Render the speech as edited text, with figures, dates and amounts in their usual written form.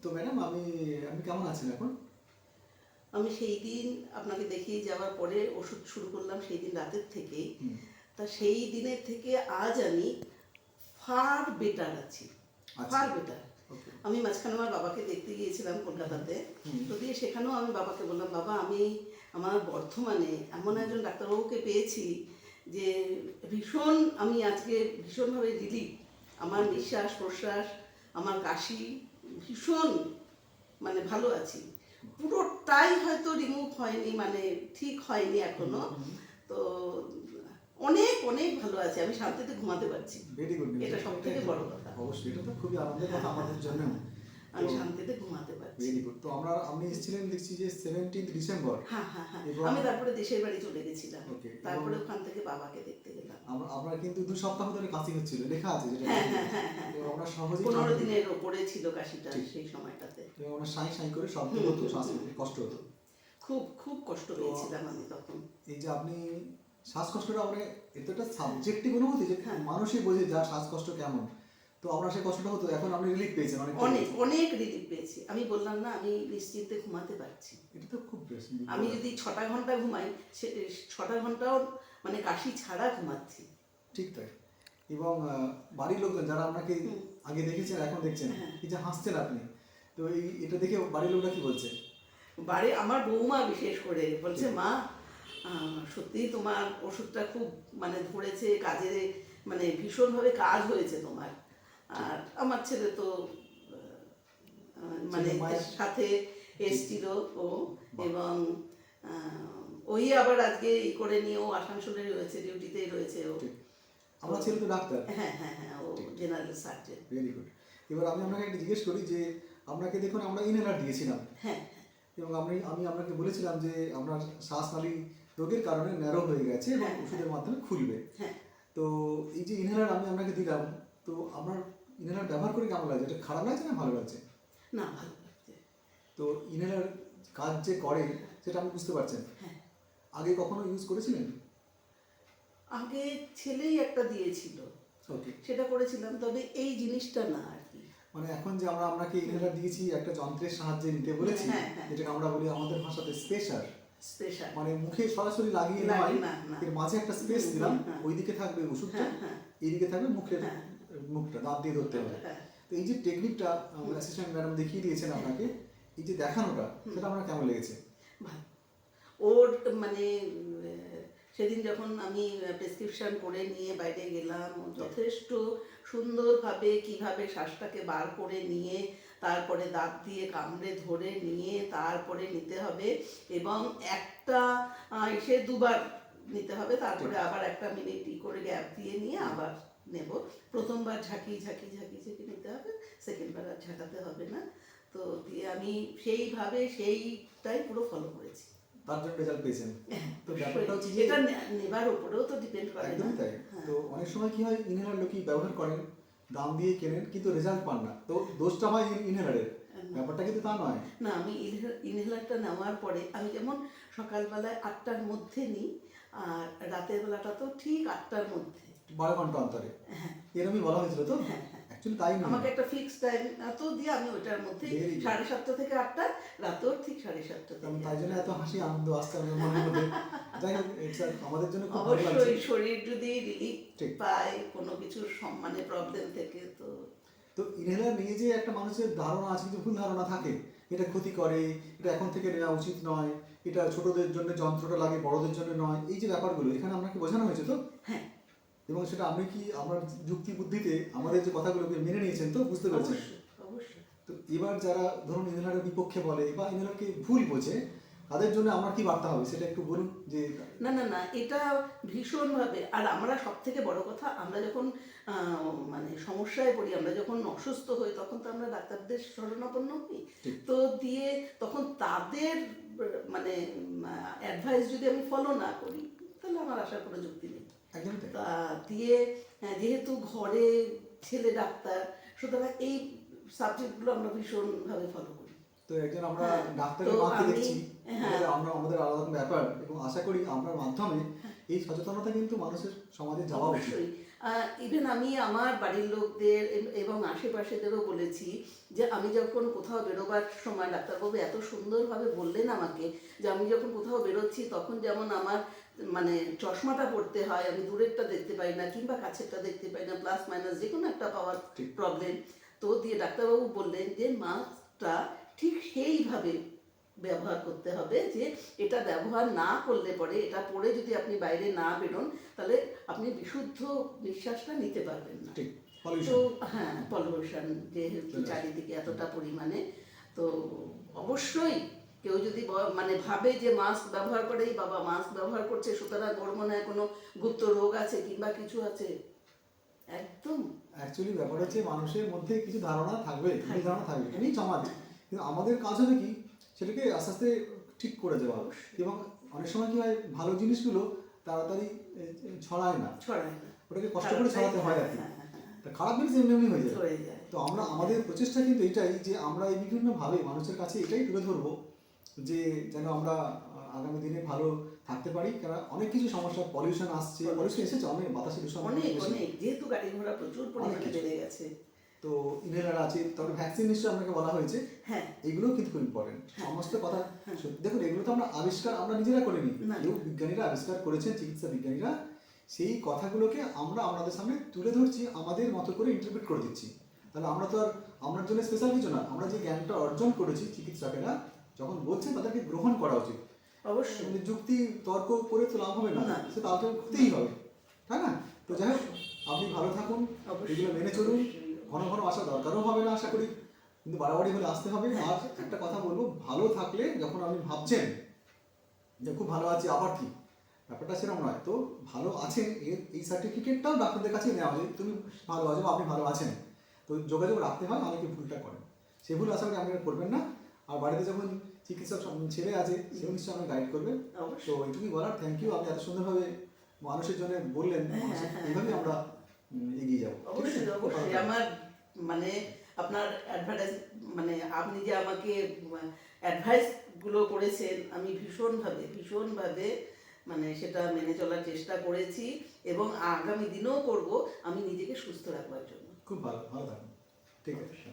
তো ম্যাডাম আপনি কেমন আছেন এখন? আমি সেই দিন আপনাকে দেখিয়ে যাওয়ার পরে ওষুধ শুরু করলাম সেই দিন রাতের থেকেই। তা সেই দিনের থেকে আজ আমি ফার বেটার আছি, ফার বেটার। আমি মাঝখানে আমার বাবাকে দেখতে গিয়েছিলাম কলকাতাতে, তো দিয়ে সেখানেও আমি বাবাকে বললাম, বাবা আমি আমার বর্ধমানে এমন একজন ডাক্তারবাবুকে পেয়েছি যে ভীষণ, আমি আজকে ভীষণভাবে রিলিফ। আমার নিঃশ্বাস প্রশ্বাস, আমার কাশি ভীষণ মানে ভালো আছি। পুরোটাই হয়তো রিমুভ হয়নি, মানে ঠিক হয়নি এখনো। তো অনেক অনেক ভালো আছে, আমি শান্তিতে ঘুমাতে পারছি। ভেরি গুড, এটা সবথেকে বড় কথা। অবশ্যই এটা তো খুবই আনন্দের কথা আমাদের জন্য। আমি শান্তিতে ঘুমাতে পারছি। Very good. তো আপনি এসেছিলেন দেখছি যে 17 ডিসেম্বর। হ্যাঁ হ্যাঁ হ্যাঁ, আমি তারপরে দেশের বাড়ি চলে গেছিলাম, তারপরে ওখান থেকে বাবাকে দেখতে গেলাম। আপনার কিন্তু 2 সপ্তাহ ধরে কাশি হচ্ছিল, লেখা আছে যেটা। হ্যাঁ হ্যাঁ হ্যাঁ হ্যাঁ, আমরা সহজেই 15 দিনের ওপরে ছিল কাশিটা সেই সময়টাতে। আমরা সাই করে শব্দ হতো, কষ্ট হতো, খুব খুব কষ্ট পেয়েছিলাম আমি তখন। এই যে আপনি শ্বাসকষ্টটা মানে এতটা সাবজেক্টিভ অনুভূতি যে মানুষই বোঝে যার শ্বাসকষ্ট কেমন। তো আমরা সেই কষ্টটা হতো, এখন আপনি রিলিফ পেয়েছেন অনেক অনেক রিলিফ পেয়েছি। আমি বললাম না, আমি নিশ্চিন্তে ঘুমাতে পারছি। এটা তো খুব বেশি। আমি যদি 6টা ঘন্টা ঘুমাই, 6টা ঘন্টাও মানে কাশি ছাড়া ঘুমাচ্ছি। ঠিক তাই। এবং বাড়ির লোকজন যারা আপনাকে আগে দেখেছেন এখন দেখছেন, এই যে হাসছেন আপনি, তো এটা দেখে বাড়ির লোকরা কি বলছে? আমার বৌমা বিশেষ করে বলছে, মা সত্যিই তোমার ওষুধটা খুব মানে ধরেছে, কাজে মানে ভীষণভাবে কাজ হয়েছে তোমার। আর আমার ছেলে তো মানে সাথে এসছিল ও, এবং ওই আবার আজকে করে নিয়ে ও আসানসোলে রয়েছে, ডিউটিতেই রয়েছে ও। আমার ছেলে তো ডাক্তার। হ্যাঁ হ্যাঁ হ্যাঁ, ও জেনারেল সার্জন। Very good. এবার আমি আপনাকে একটা জিজ্ঞেস করি যে আপনাকে দেখুন আমরা ইনহেলার দিয়েছিলাম। হ্যাঁ। এবং আমি আপনাকে বলেছিলাম যে আপনার শ্বাসনালী রোগের কারণে ন্যারো হয়ে গেছে এবং ওষুধের মাধ্যমে খুলবে। তো এই যে ইনহেলার আমি আপনাকে দিলাম, তো আপনার ইনহেলার ব্যবহার করে কেমন লাগছে? এটা খারাপ লাগছে না ভালো লাগছে? না, ভালো লাগছে। তো ইনহেলার কাজ যে করে সেটা আপনি বুঝতে পারছেন। আগে কখনো ইউজ করেছিলেন? আগে ছেলেই একটা দিয়েছিল, সেটা করেছিলাম, তবে এই জিনিসটা না আর কি। মানে এখন যে আমরা আপনাকে ইনহেলার দিয়েছি একটা যন্ত্রের সাহায্যে নিতে বলেছি, যেটাকে আমরা বলি আমাদের ভাষাতে স্পেশার। মানে মুখে সরাসরি লাগিয়ে নয়, এর মাঝে একটা স্পেস দিলাম, ওইদিকে থাকবে ওষুধটা, এইদিকে থাকবে মুখটা দাঁত দিয়ে ধরতে হবে। তো এই যে টেকনিকটা অ্যাসিস্ট্যান্ট ম্যাডাম দেখিয়ে দিয়েছেন আপনাকে, এই যে দেখানোটা, সেটা আপনার কেমন লেগেছে? ওর মানে সেদিন যখন আমি প্রেসক্রিপশন করে নিয়ে বাইরে গেলাম, যথেষ্ট সুন্দরভাবে কিভাবে শ্বাসটাকে বার করে নিয়ে তারপরে দাঁত দিয়ে কামড়ে ধরে নিয়ে তারপরে নিতে হবে, এবং একটা এসে 2বার নিতে হবে, তারপরে আবার 1 মিনিট করে গ্যাপ দিয়ে নিয়ে আবার নেব। প্রথমবার ঝাঁকি ঝাঁকি ঝাঁকি ঝাঁকি নিতে হবে, সেকেন্ডবার আর ঝাঁকাতে হবে না। তো দিয়ে আমি সেইভাবে সেইটাই পুরো ফলো করেছি, তার জন্য রেজাল্ট পেয়েছেন। তো ব্যাপারটা হচ্ছে যে এটা নেবার উপরেও তো ডিপেন্ড করে। একদমই তাই। তো অনেক সময় কি হয়, ইনহেলার লোকই ব্যবহার করেন, দাম দিয়ে কেনেন, কিন্তু রেজাল্ট পান না। তো দোষটা হয় ইনহেলারের, ব্যাপারটা কিন্তু তা নয়। না, আমি ইনহেলারটা নেওয়ার পরে আমি যেমন সকালবেলায় 8টার মধ্যে নিই, আর রাতের বেলাটা তো ঠিক 8টার মধ্যে, 12 ঘন্টা অন্তরে। এরকমই বলা হয়েছিল তো? অ্যাকচুয়ালি তাই নয়, আমাকে একটা ফিক্স টাইম তো দিয়ে আমি ওইটার মধ্যে 7:30 থেকে 8টা, রাতেও ঠিক 7:30 থেকে। তাই জন্য এত হাসি আনন্দ আসছে আমার মনের মধ্যে। যাই হোক, আমাদের জন্য খুব ভালো লাগছে। অবশ্যই শরীর যদি রিলিফ পায় কোনো কিছুর মানে প্রবলেম থেকে, তো ইনহেলার নিয়ে যে একটা মানুষের ধারণা আছে, কিছু ভুল ধারণা থাকে, এটা ক্ষতি করে, এটা এখন থেকে নেওয়া উচিত নয়, এটা ছোটদের জন্য যন্ত্রটা লাগে, বড়দের জন্য নয়, এই যে ব্যাপারগুলো এখানে আপনাকে বোঝানো হয়েছে তো? হ্যাঁ। এবং সেটা আপনি কি আমার যুক্তি বুদ্ধিতে আমাদের যে কথাগুলোকে মেনে নিয়েছেন তো, বুঝতে পারছেন? অবশ্যই। তো এবার যারা ধরুন ইনহেলারের বিপক্ষে বলে বা ইনহেলারকে ভুল বোঝে, তাদের জন্য আমার কি বার্তা হবে সেটা একটু বলুন। যে না না না, এটা ভীষণভাবে, আর আমরা সব থেকে বড় কথা, আমরা যখন মানে সমস্যায় পড়ি, আমরা যখন অসুস্থ হই, তখন তো আমরা ডাক্তারদের শরণাপন্ন হই। তো দিয়ে তখন তাদের মানে অ্যাডভাইস যদি আমি ফলো না করি, তাহলে আমার আসার কোনো যুক্তি নেই। তা দিয়ে যেহেতু ঘরে ছেলে ডাক্তার, সুতরাং এই সাবজেক্টগুলো আমরা ভীষণভাবে ফলো করি। তো একজন আমরা ডাক্তারের মাকে দেখছি, আমরা আমাদের আলাদা ব্যাপার, এবং আশা করি আপনার মাধ্যমে এই সচেতনতা কিন্তু মানুষের সমাজে যাওয়া উচিত। ইভেন আমি আমার বাড়ির লোকদের এবং আশেপাশেদেরও বলেছি যে আমি যখন কোথাও বেরোবার সময় ডাক্তারবাবু এত সুন্দরভাবে বললেন আমাকে যে আমি যখন কোথাও বেরোচ্ছি তখন যেমন আমার মানে চশমাটা পড়তে হয়, আমি দূরেরটা দেখতে পাই না কিংবা কাছেরটা দেখতে পাই না, প্লাস মাইনাস যে কোনো একটা পাওয়ার প্রবলেম। তো দিয়ে ডাক্তারবাবু বললেন যে মাস্কটা ঠিক সেইভাবে ব্যবহার করতে হবে যে এটা ব্যবহার না করলে পরে এটা পরে যদি আপনি বাইরে না বেরোন তাহলে আপনি বিশুদ্ধ নিঃশ্বাসটা নিতে পারবেন না। তো হ্যাঁ, পলিউশন যেহেতু চারিদিকে এতটা পরিমাণে, তো অবশ্যই কেউ যদি মানে ভাবে যে মাস্ক ব্যবহার করেই বাবা মাস্ক ব্যবহার করছে সুতরাং ওর মনে হয় কোনো গুপ্ত রোগ আছে কিংবা কিছু আছে, একদম অ্যাকচুয়ালি ব্যাপার হচ্ছে মানুষের মধ্যে কিছু ধারণা থাকবে, এমনি সমাজ, কিন্তু আমাদের কাজ হবে কি সেটাকে আস্তে আস্তে ঠিক করে দেওয়া। এবং অনেক সময় কি হয় ভালো জিনিসগুলো তাড়াতাড়ি ছড়ায় না, ওটাকে কষ্ট করে ছড়াতে হয় আর কি। খারাপ জিনিস এমনি এমনি হয়ে যায়। তো আমরা আমাদের প্রচেষ্টা কিন্তু এটাই যে আমরা এই বিভিন্নভাবে মানুষের কাছে এটাই তুলে ধরবো যে যেন আমরা আগামী দিনে ভালো থাকতে পারি। কারণ অনেক কিছু সমস্যা, পলিউশন আসছে, পলিউশন এসেছে, অনেক বাতাসে দূষণ, অনেক যেহেতু গাড়ি ঘোড়া প্রচুর পরিমাণে বেড়ে গেছে, তো ইনহেলার আছে, তারপরে ভ্যাকসিন নিশ্চয়ই আপনাকে বলা হয়েছে। হ্যাঁ, এগুলো কিন্তু খুব ইম্পর্টেন্ট। সমস্ত কথা দেখুন, এগুলো তো আমরা আবিষ্কার আমরা নিজেরা করিনি, কেউ বিজ্ঞানীরা আবিষ্কার করেছেন, চিকিৎসা বিজ্ঞানীরা। সেই কথাগুলোকে আমরা আমাদের সামনে তুলে ধরছি, আমাদের মতো করে ইন্টারপ্রেট করে দিচ্ছি। তাহলে আমরা তো আর আমার জন্য স্পেশাল কিছু না, আমরা যে জ্ঞানটা অর্জন করেছি চিকিৎসকেরা যখন বলছেন তাদেরকে গ্রহণ করা উচিত। অবশ্যই মানে যুক্তি তর্ক করে তো লাভ হবে না, সে তাকে হতেই হবে, তাই না? তো যাই হোক, আপনি ভালো থাকুন, এগুলো মেনে চলুন, ঘন ঘন আসা দরকারও হবে না আশা করি, কিন্তু বাড়াবাড়ি হলে আসতে হবে। আর একটা কথা বলবো, ভালো থাকলে যখন আপনি ভাবছেন যে খুব ভালো আছি আবার কি, ব্যাপারটা সেরকম নয়। তো ভালো আছেন এই সার্টিফিকেটটাও ডাক্তারদের কাছে নেওয়া যায়, তুমি ভালো আছো বা আপনি ভালো আছেন। তো যোগাযোগ রাখতে হয়, অনেকে ভুলটা করেন, সে ভুল আশা করি আপনি করবেন না। আর বাড়িতে যখন চিকিৎসক ছেলে আছে সেও নিশ্চয়ই আমাকে গাইড করবে। তো এইটুকুই বলার, থ্যাংক ইউ, আপনি এত সুন্দরভাবে মানুষের জন্য বললেন, এইভাবেই আমরা এগিয়ে যাবো। অবশ্যই অবশ্যই আমার মানে আপনার অ্যাডভার্টাইজ মানে আপনি যে আমাকে অ্যাডভাইসগুলো করেছেন আমি ভীষণভাবে মানে সেটা মেনে চলার চেষ্টা করেছি এবং আগামী দিনেও করব, আমি নিজেকে সুস্থ রাখবার জন্য। খুব ভালো থাকুন, ঠিক আছে।